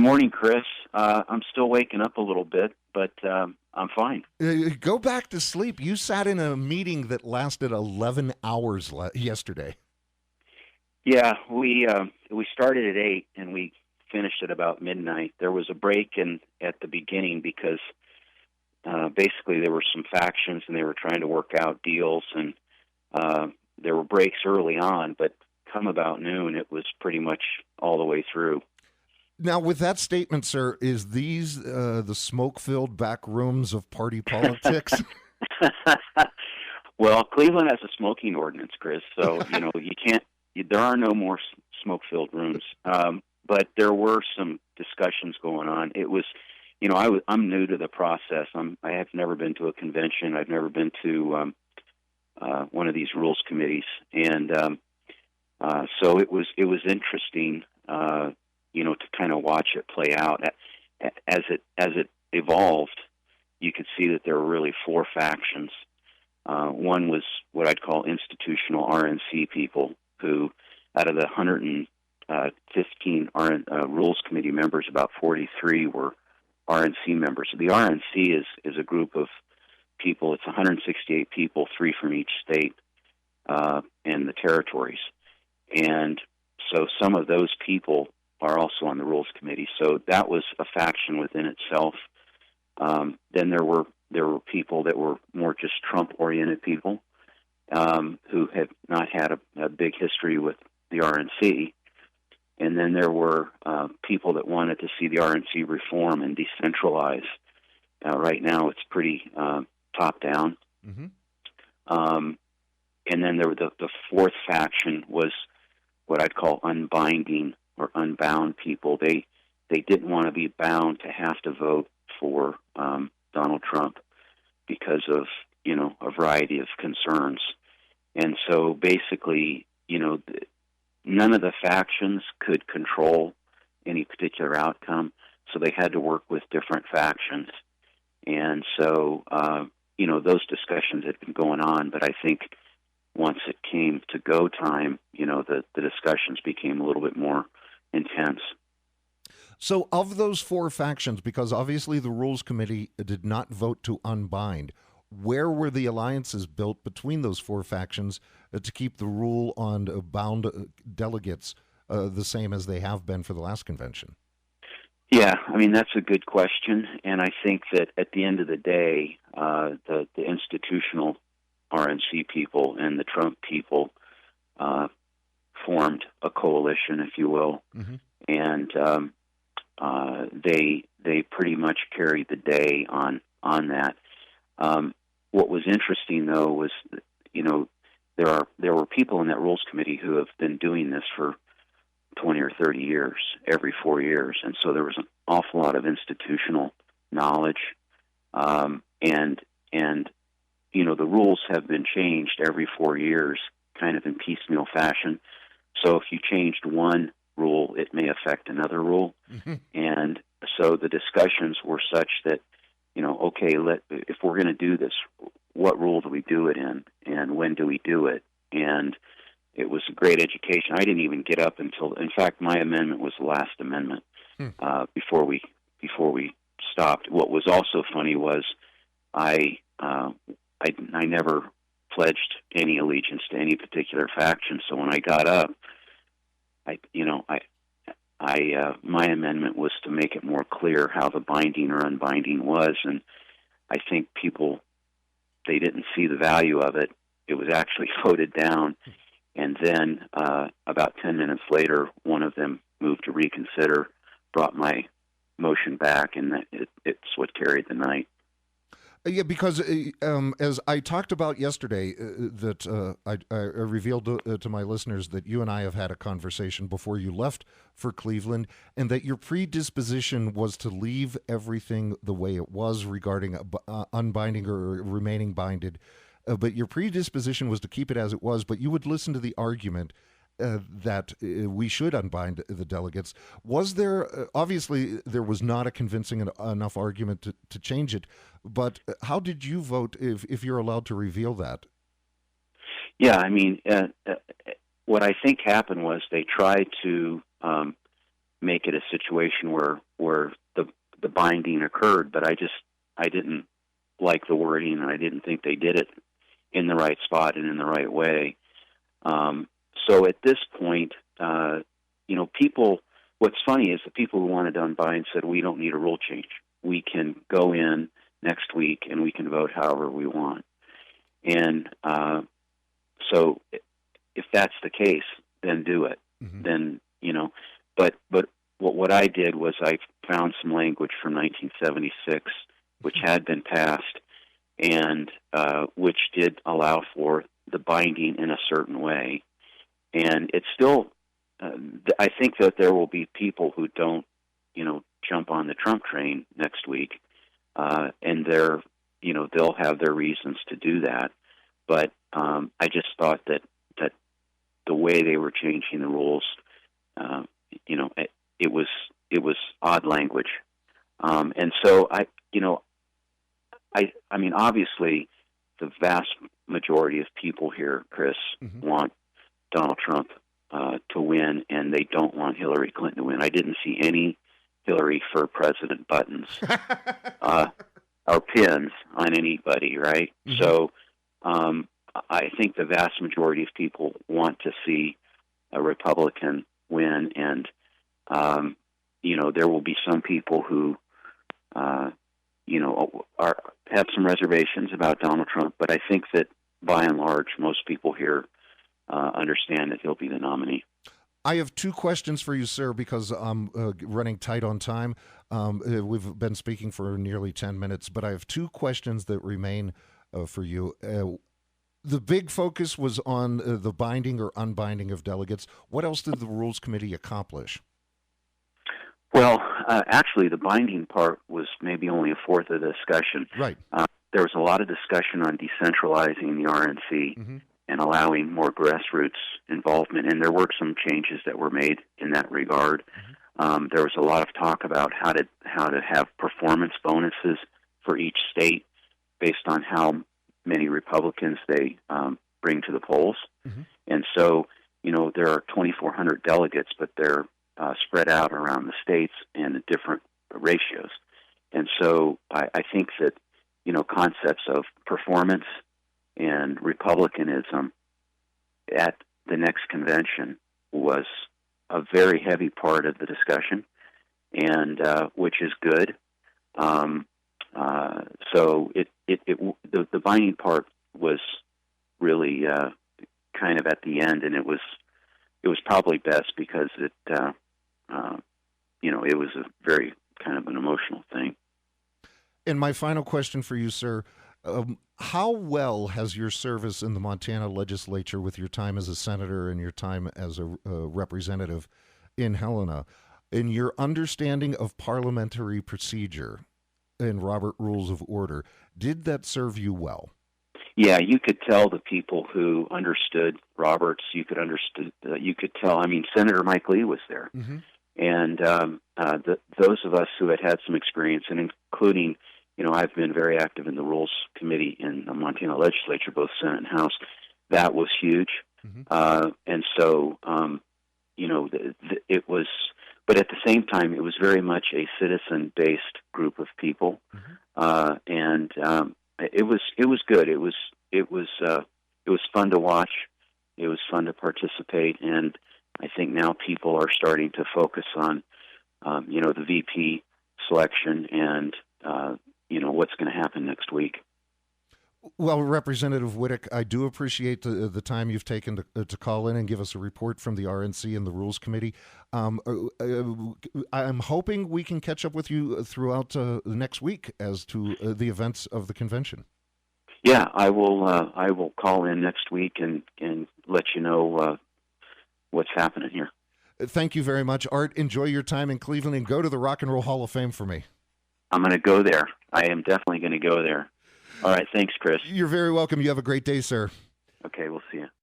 morning, Chris. I'm still waking up a little bit, but I'm fine. Go back to sleep. You sat in a meeting that lasted 11 hours yesterday. Yeah, we started at 8 and we finished at about midnight. There was a break at the beginning because basically there were some factions and they were trying to work out deals, and there were breaks early on, but come about noon, it was pretty much all the way through. Now, with that statement, sir, is these the smoke-filled back rooms of party politics? Well, Cleveland has a smoking ordinance, Chris, so you can't. There are no more smoke-filled rooms, but there were some discussions going on. It was, I'm new to the process. I have never been to a convention. I've never been to one of these rules committees, and so it was interesting, to kind of watch it play out. As it evolved, you could see that there were really four factions. One was what I'd call institutional RNC people, who, out of the 115 Rules Committee members, about 43 were RNC members. The RNC is a group of people. It's 168 people, 3 from each state and the territories. And so some of those people are also on the Rules Committee. So that was a faction within itself. Then there were people that were more just Trump-oriented people who had not had a big history with the RNC. And then there were people that wanted to see the RNC reform and decentralize. Right now it's pretty top-down. Mm-hmm. And then there were the fourth faction was what I'd call unbinding or unbound people. They didn't want to be bound to have to vote for Donald Trump because of a variety of concerns. And so basically, none of the factions could control any particular outcome, so they had to work with different factions. And so, those discussions had been going on, but I think once it came to go time, the discussions became a little bit more intense. So of those four factions, because obviously the Rules Committee did not vote to unbind, where were the alliances built between those four factions to keep the rule on bound delegates the same as they have been for the last convention? Yeah, that's a good question, and I think that at the end of the day, the institutional RNC people and the Trump people formed a coalition, if you will, mm-hmm. and they pretty much carried the day on that. What was interesting, though, was there were people in that Rules Committee who have been doing this for 20 or 30 years, every 4 years, and so there was an awful lot of institutional knowledge, and the rules have been changed every 4 years, kind of in piecemeal fashion. So if you changed one rule, it may affect another rule, mm-hmm. and so the discussions were such that, if we're going to do this, what rule do we do it in, and when do we do it? And it was a great education. I didn't even get up until, in fact, my amendment was the last amendment before we stopped. What was also funny was I never pledged any allegiance to any particular faction. So when I got up, my amendment was to make it more clear how the binding or unbinding was, and I think people, they didn't see the value of it. It was actually voted down, and then about 10 minutes later, one of them moved to reconsider, brought my motion back, and it's what carried the night. Yeah, because as I talked about yesterday, that I revealed to my listeners that you and I have had a conversation before you left for Cleveland, and that your predisposition was to leave everything the way it was regarding unbinding or remaining binded, but your predisposition was to keep it as it was, but you would listen to the argument that we should unbind the delegates. Was there, obviously, there was not a convincing enough argument to change it, but how did you vote, if you're allowed to reveal that? Yeah, what I think happened was they tried to make it a situation where the binding occurred, but I didn't like the wording, and I didn't think they did it in the right spot and in the right way. So at this point, people. What's funny is the people who wanted to unbind said, we don't need a rule change. We can go in next week and we can vote however we want. And so if that's the case, then do it. Mm-hmm. Then, but what I did was I found some language from 1976, which had been passed, and which did allow for the binding in a certain way. And it's still, I think that there will be people who don't, jump on the Trump train next week, and they'll have their reasons to do that. But I just thought that the way they were changing the rules, it was odd language, and so I mean, obviously, the vast majority of people here, Chris, mm-hmm. want Donald Trump to win, and they don't want Hillary Clinton to win. I didn't see any Hillary for president buttons or pins on anybody, right? Mm-hmm. So I think the vast majority of people want to see a Republican win, and there will be some people who have some reservations about Donald Trump, but I think that by and large, most people here understand that he'll be the nominee. I have two questions for you, sir, because I'm running tight on time. We've been speaking for nearly 10 minutes, but I have two questions that remain for you. The big focus was on the binding or unbinding of delegates. What else did the Rules Committee accomplish? Well, actually, the binding part was maybe only a fourth of the discussion. Right. There was a lot of discussion on decentralizing the RNC mm-hmm. and allowing more grassroots involvement, and there were some changes that were made in that regard. Mm-hmm. There was a lot of talk about how to have performance bonuses for each state based on how many Republicans they bring to the polls. Mm-hmm. And so, there are 2,400 delegates, but they're spread out around the states and the different ratios. And so I think that, concepts of performance and republicanism at the next convention was a very heavy part of the discussion, and which is good. So the binding part was really kind of at the end, and it was probably best because it was a very kind of an emotional thing. And my final question for you, sir, how well has your service in the Montana legislature, with your time as a senator and your time as a representative in Helena, in your understanding of parliamentary procedure and Robert Rules of Order, did that serve you well? Yeah, you could tell the people who understood Roberts. You could tell. I mean, Senator Mike Lee was there, mm-hmm. and those of us who had some experience, and including, I've been very active in the Rules Committee in the Montana Legislature, both Senate and House. That was huge, mm-hmm. And so it was. But at the same time, it was very much a citizen-based group of people, mm-hmm. And it was good. It was fun to watch. It was fun to participate, and I think now people are starting to focus on, the VP selection and what's going to happen next week. Well, Representative Wittich, I do appreciate the time you've taken to call in and give us a report from the RNC and the Rules Committee. I'm hoping we can catch up with you throughout next week as to the events of the convention. Yeah, I will call in next week and let you know what's happening here. Thank you very much, Art. Enjoy your time in Cleveland and go to the Rock and Roll Hall of Fame for me. I'm going to go there. I am definitely going to go there. All right. Thanks, Chris. You're very welcome. You have a great day, sir. Okay. We'll see you.